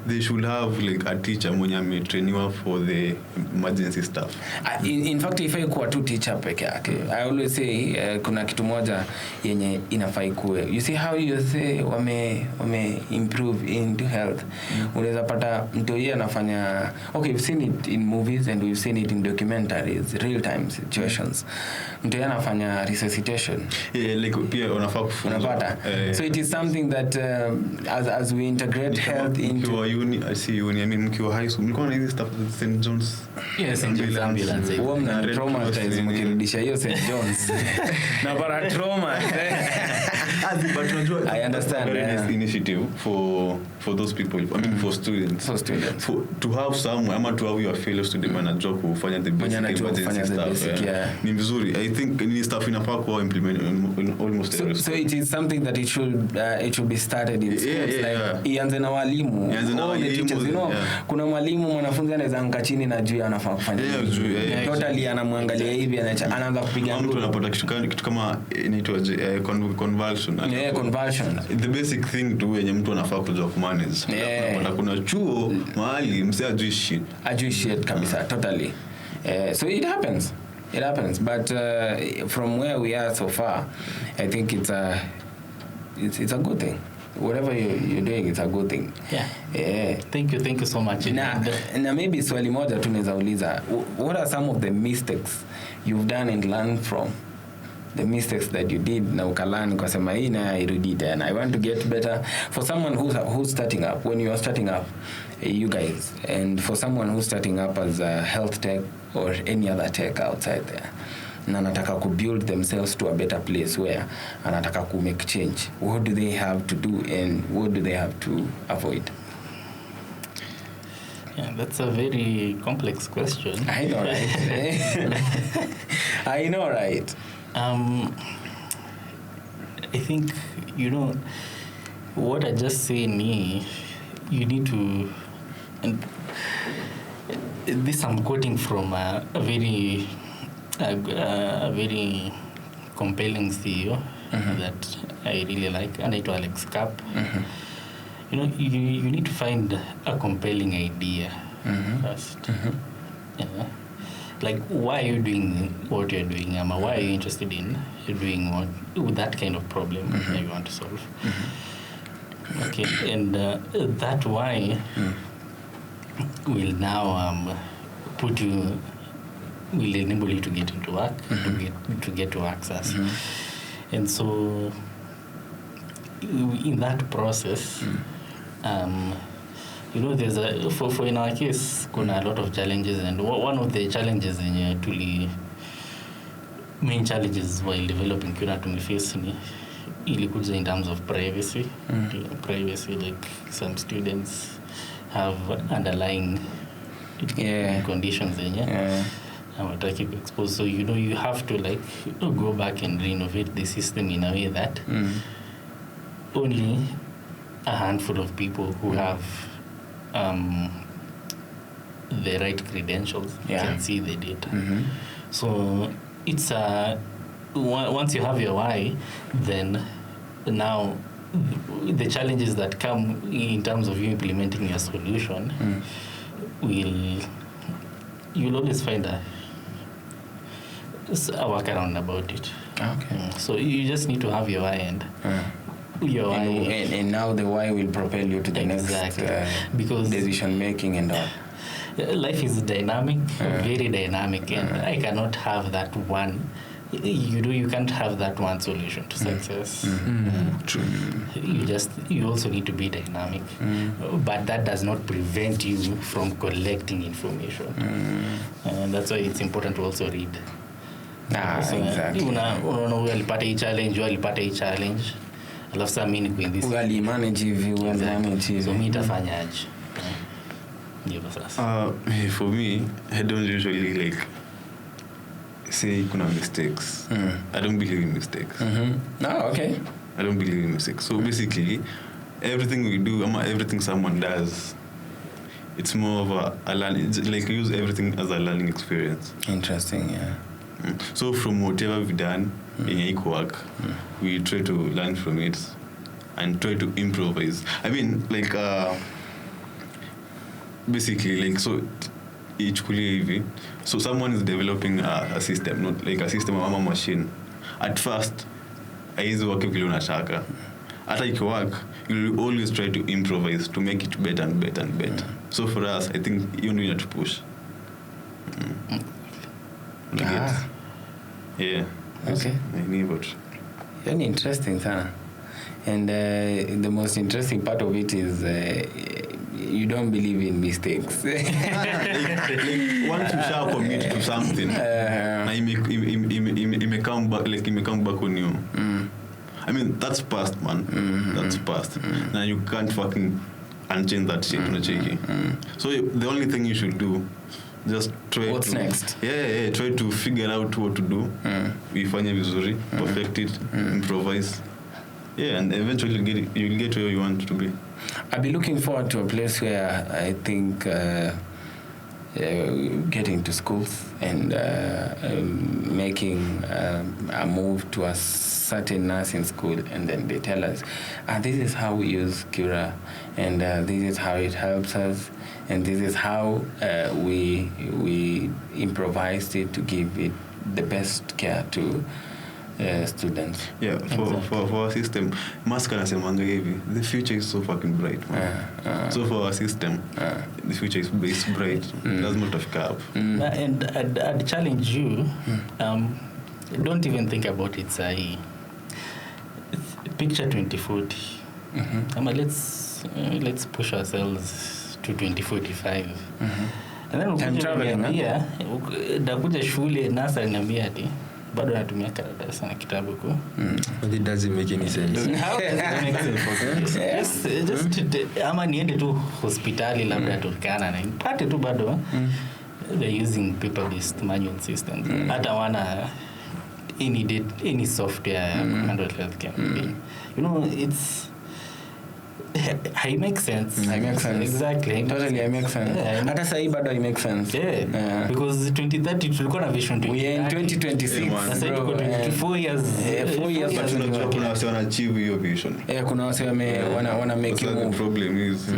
they should have like a teacher mwenye ametrainiwa for the emergency stuff. In fact, if I kuwa tu teacher peke yake, I always say kuna kitu moja yenye inafai kuwe. You see how you say wame improve into health. Unaweza pata mtu yeye anafanya, okay, we've seen it in movies and we've seen it in documentaries, real time situations. Mtu yeye anafanya resuscitation. Like pia unafaa kufunza. So it is something that as we integrate health into uni, I mean mkiwa high school mlikuwa na hizi stuff St. John's. Yes, ambulance. Woman traumatize mkirudisha hiyo St. John's. Na para trauma. But unajua, I understand, very yeah. nice initiative for those people. I mean, for students. To have some, ama to have your fellow student anajua kufanya the basic emergency stuff. Yeah. Ni vizuri. I think ni stuff inafaa kuwa implement in almost every So school. it is something that it should be started in schools, ianze na walimu. Kuna mwalimu mwanafunzi anaweza anka chini na juu anafaa kufanya. Totally anamwangalia hivi anaanza kupiga mtu anapata kitu kama inaitwa convulsion. Conversion. The basic thing tu yenye mtu anafaa kujua kumanage. Unapata kuna chuo mahali msee ajui shit kabisa, totally. So it happens, but from where we are so far, I think it's a good thing. Whatever you're doing, it's a good thing. Yeah. Thank you so much. Na maybe swali moja tu naweza uliza, what are some of the mistakes you've done and learned from? The mistakes that you did na ukalani ukasema hii na irudi tena. I want to get better. For someone who's starting up, when you are starting up, you guys, and for someone who's starting up as a health tech or any other tech outside there, na anataka ku build themselves to a better place where anataka ku make change, what do they have to do and what do they have to avoid? Yeah, that's a very complex question. I know, right? I know, right? I think, what I just say, you need to, and this I'm quoting from a very compelling CEO that I really like, and it's Alex Kapp. You need to find a compelling idea first. Yeah. Like, why are you doing what you're doing? Why are you interested in doing with that kind of problem that you want to solve? Okay, and that why will now will enable you to get into work, to get to access. And so, in that process, there's for in our case, kuna a lot of challenges, and one of the challenges main challenges while developing Kuna to face ilikuja in terms of privacy. Privacy, like some students have underlying conditions hawataki expose, so you have to go back and renovate the system in a way that only a handful of people who have the right credentials can see the data. So it's once you have your why, then now the challenges that come in terms of you implementing your solution you'll always find a workaround about it. Okay. So you just need to have your why and your why. And now the why will propel you to the next because decision making and all. Life is dynamic, very dynamic, and I cannot have that one. You can't have that one solution to success. True. You also need to be dynamic, but that does not prevent you from collecting information. And that's why it's important to also read. Exactly. Unaona alipata hii challenge, alafu sasa mimi niko in this. Ugali manage hivi, so mimi nitafanyaje? For me, I don't usually say kuna mistakes. I don't believe in mistakes. Okay. I don't believe in mistakes. So basically, everything we do, everything someone does, it's more of a learning. Use everything as a learning experience. Interesting, yeah. So from whatever we've done in equal work, we try to learn from it and try to improvise. I mean, basically, so ichukulie hivi. So someone is developing a system, not like a system ama machine. At first, haiwezi work vile unataka. Hata ikiwork, you'll always try to improvise to make it better and better and better. So for us, I think you need to push. Yeah. Okay. Very interesting, sana. And the most interesting part of it is you don't believe in mistakes. Once you shall commit to something, it may come back on you. I mean, that's past, man. That's past. Now you can't fucking unchange that shit. So the only thing you should do, just try What's next? Yeah, try to figure out what to do. Uifanye vizuri, perfect it, improvise. Yeah, and eventually you'll get where you want to be. I'll be looking forward to a place where I think getting to schools and making a move to a certain nursing school, and then they tell us, this is how we use Cura, and this is how it helps us, and this is how we improvised it to give it the best care to students. Yeah, for our system, Maska nasemanga hivi, the future is so fucking bright. So for our system, the future is bright. Lazima tutafika hapo. And I'd challenge you, don't even think about it, say, picture 2040. Let's push ourselves to 2045. And then Time traveling, nakuja shule nasa niambia ati bado natumia karatasi na kitabu ku. But it doesn't make any sense. How does that make sense? Just ama niende tu hospitali labda Turkana na pate tu bado they're using paper-based manual systems. Hata wana any software handle healthcare. You know, it makes sense. It makes sense. Exactly. Totally, it makes sense. Hata sahi bado it makes sense. Yeah. Because 2030 tulikuwa na vision 2030. We are in 2026. Sasa tuko 24 years. 4 years. But tunajua kuna wase wana achieve hiyo vision. Kuna wase wana make it move. The problem is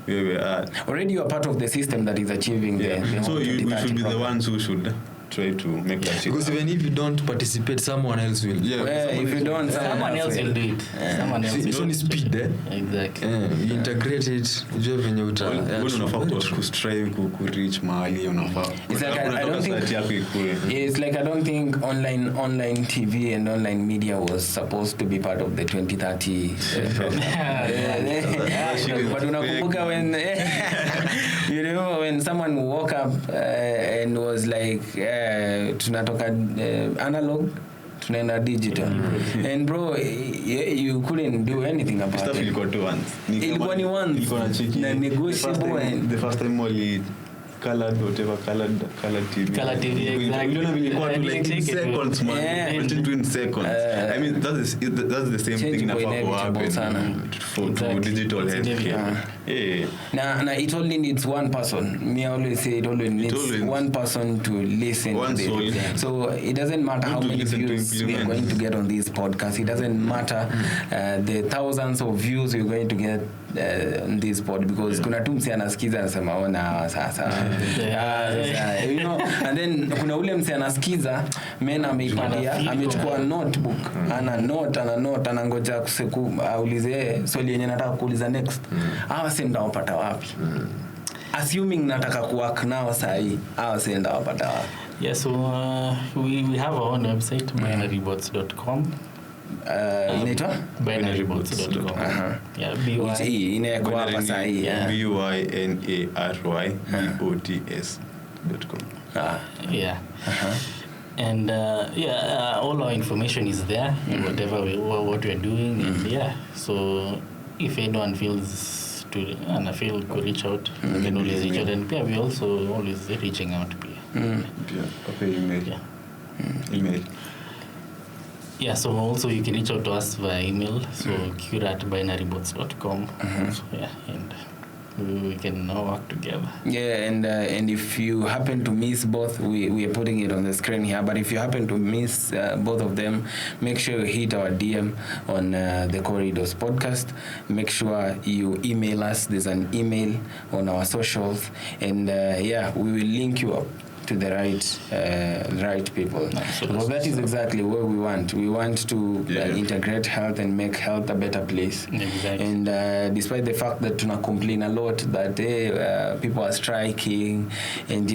where we are. Already you are part of the system that is achieving the so we should be program. the ones who should try to make that shit. Because even if you don't participate, someone else will. If you don't, someone else will do it. Someone else. It's only speed, Exactly. You integrate it. Ujue venye uta. Unafaa kustrive ku reach mahali unafaa. It's like I don't think it's like I don't think online TV and online media was supposed to be part of the 2030 program. But unakumbuka when you know when someone woke up and was like tunatoka analog tunaenda digital and bro you couldn't do anything about stuff it. ilikuwa tu once Ilikuwa ni once na negotiable the first time only colored TV. Color TV, exactly. We don't have ilikuwa to like in seconds, man. Yeah. We still do in seconds. I mean that's the same thing in for digital healthcare. Yeah. Now it only needs one person. Me always say it only needs one person to listen one to soul. it. So it doesn't matter how many views we are going to get on this podcast. It doesn't matter the thousands of views we're going to get on this pod, because kuna tu mse anasikiza anasema ona sasa you know, and then kuna ule mse anasikiza mena ameipatia amechukua notebook ana note anangoja aulize swali yenye nataka kuuliza next. Hawa si ndawapata wapi? Assuming nataka kuwork nao sahi, hawa si ndawapata wapi? Yeah, so we have our own website, binarybots.com. Inaitwa binarybots.com. Yeah, inaekwa hapa sahi. BYNARYBOTS.com. Yeah. And all our information is there, whatever what we're doing. And so if anyone feels could reach out, we can always reach out. And we also always reaching out. Email. Yeah, so also you can reach out to us via email, so cure@binarybots.com. So, and we can now work together. Yeah, and if you happen to miss both, we are putting it on the screen here, but if you happen to miss both of them, make sure you hit our DM on the Corridors podcast. Make sure you email us. There's an email on our socials, and we will link you up to the right people. Because that is exactly what we want. We want to integrate health and make health a better place. Exactly. And despite the fact that tuna complain a lot that people are striking and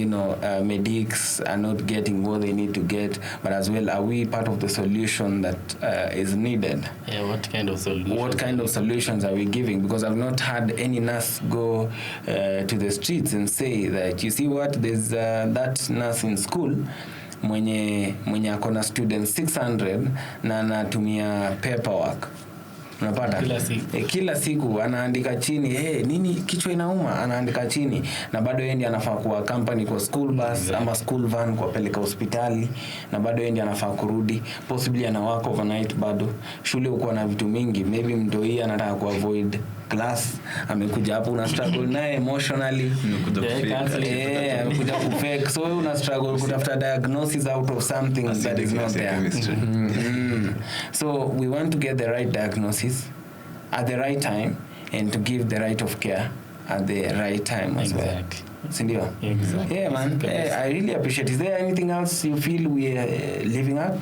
medics are not getting what they need to get, but as well, are we part of the solution that is needed? Yeah, what kind of solutions? What kind of solutions are we giving? Because I've not had any nurse go to the streets and say that, you see what, there's that nurse in school mwenye akona students 600 na anatumia paperwork. Unapata kila siku anaandika chini nini kichwa inauma, anaandika chini, na bado yeye ndiye anafaa kuwa company kwa school bus ama school van kuwapeleka hospitali, na bado yeye ndiye anafaa kurudi, possibly ana work overnight. Bado shule uko na vitu mingi, maybe mtoi anataka ku avoid class, amekuja hapo una struggle naye emotionally, amekuja kufake, so una struggle kutafuta diagnosis out of something that is not there. So we want to get the right diagnosis at the right time and to give the right of care at the right time as well. Sindio? Exactly. Yeah, man. I really appreciate it. Is there anything else you feel we are leaving out?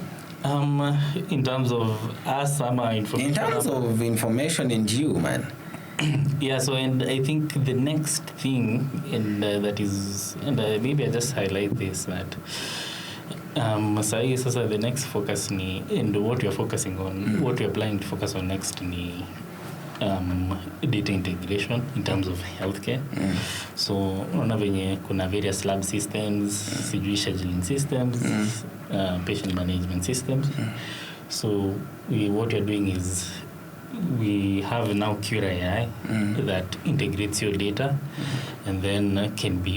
In terms of us, information. In terms of information and you, man. Yeah, so and I think the next thing, and that is, and maybe I just highlight this, that sasa the next focus ni, and what you're focusing on, what you're planning to focus on next ni data integration in terms of healthcare. So unaona venye kuna various lab systems, sijui scheduling systems, patient management systems. So what you're doing is we have now Cura AI that integrates your data and then can be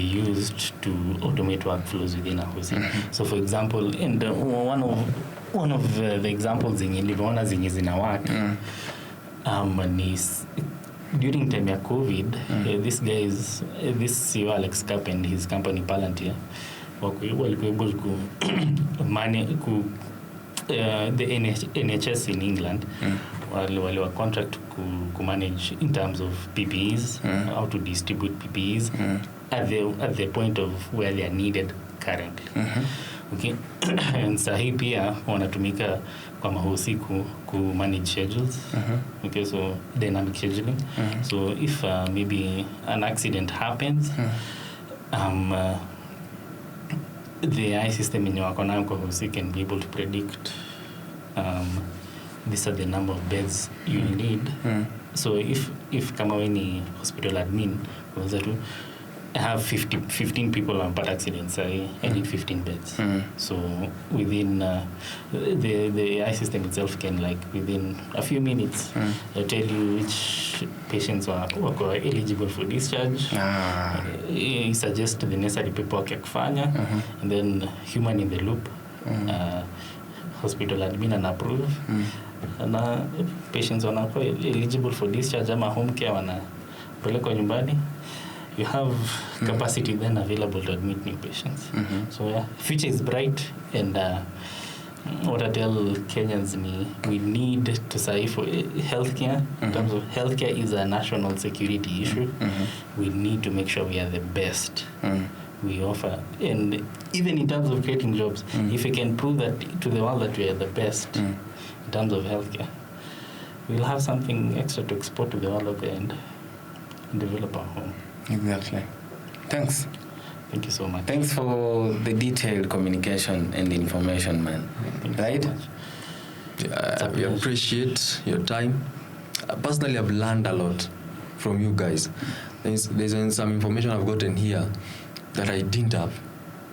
used to automate workflows within a housing. So for example, and one of the examples zenye niliona zenye zina work is during time ya COVID, this CEO Alex Kapp and his company Palantir were able to manage the NHS in England wale contract to manage in terms of PPEs, how to distribute PPEs at the point of where they are needed currently. Okay. And sahi pia wanatumika kwa mahosi ku manage schedules. Okay, so dynamic scheduling. So if maybe an accident happens, the AI system in your house can be able to predict these are the number of beds you need. So if kama any hospital admin was that I have 15 people on bad accidents, I need 15 beds. So within the AI system itself can, like, within a few minutes tell you which patients were eligible for discharge, suggest the necessary paperwork ya kufanya, and then human in the loop, hospital admin and approve, na patients wanakuwa eligible for discharge ama home care wanapelekwa nyumbani. You have capacity then available to admit new patients. So yeah, future is bright, and what I tell Kenyans we need to say for healthcare. In terms of healthcare is a national security issue. We need to make sure we are the best we offer, and even in terms of creating jobs, if we can prove that to the world that we are the best in terms of healthcare, we'll have something extra to export to the world of the end and develop our home. Exactly. Thanks. Thank you so much. Thanks for the detailed communication and information, man. Right? We appreciate your time. Personally, I've learned a lot from you guys. There's some information I've gotten here that I didn't have,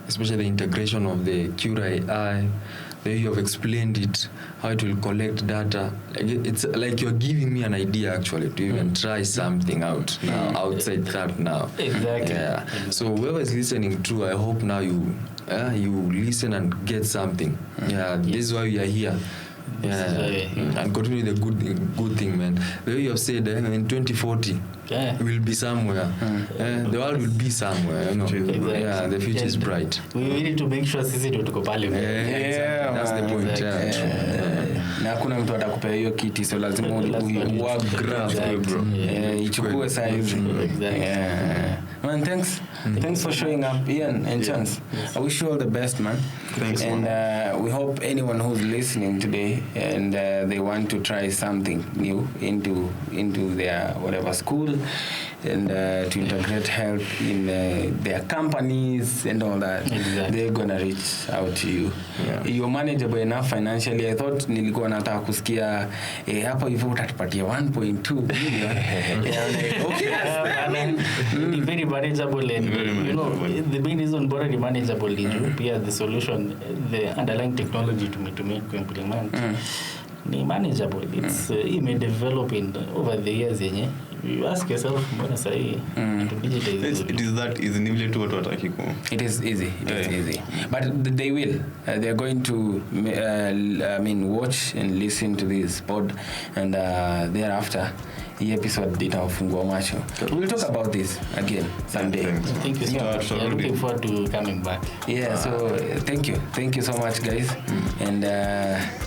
especially the integration of the Cura AI, the way you have explained it, how it will collect data. It's like you're giving me an idea actually to even try something out now, outside that now. Exactly. Yeah. So whoever is listening to, I hope now you listen and get something. Yeah. This is why we are here. Yeah, and continue the good thing, man. The way you have said, in 2040, we'll be somewhere. The world will be somewhere, you know. Exactly. Yeah, the future is bright. We need to make sure sisi ndio tuko pale. Yeah, that's the point. Exactly. Na hakuna mtu atakupea hiyo kiti, so lazima work grab, bro. Ichukue size. Yeah. Man, thanks for showing up, Ian and Chance. I wish you all the best, man. Thanks, and we hope anyone who's listening today and they want to try something new into their whatever school and to integrate health in their companies and all that, they're gonna reach out to you. You're manageable enough financially. I thought nilikuwa nataka kusikia hapo hivyo utatupatia 1.2 million. Okay. It's very manageable and you know the main reason bora ni manageable is pia the solution, the underlying technology to implement ni manageable. It's it may develop in over the years yenye you ask yourself mbona sahi to digitize it is that easy ni vile tu watu wataki ku. It is easy. But they will. They are going to watch and listen to this pod, and thereafter the episode itafungua macho. We'll talk about this again someday. Thank you so much. I'm looking forward to coming back. Yeah, so thank you so much, guys, and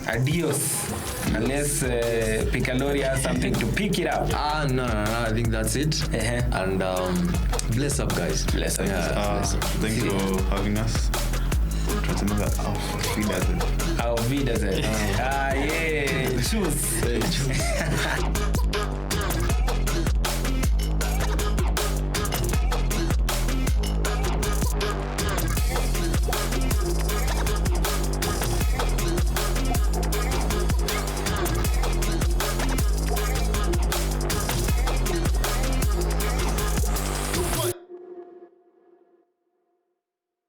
adios. Unless Picalori has something to pick it up. No, I think that's it. And bless up, guys. Bless up. Thank you for having us. Auf Wiedersehen. Yeah. Tschüss.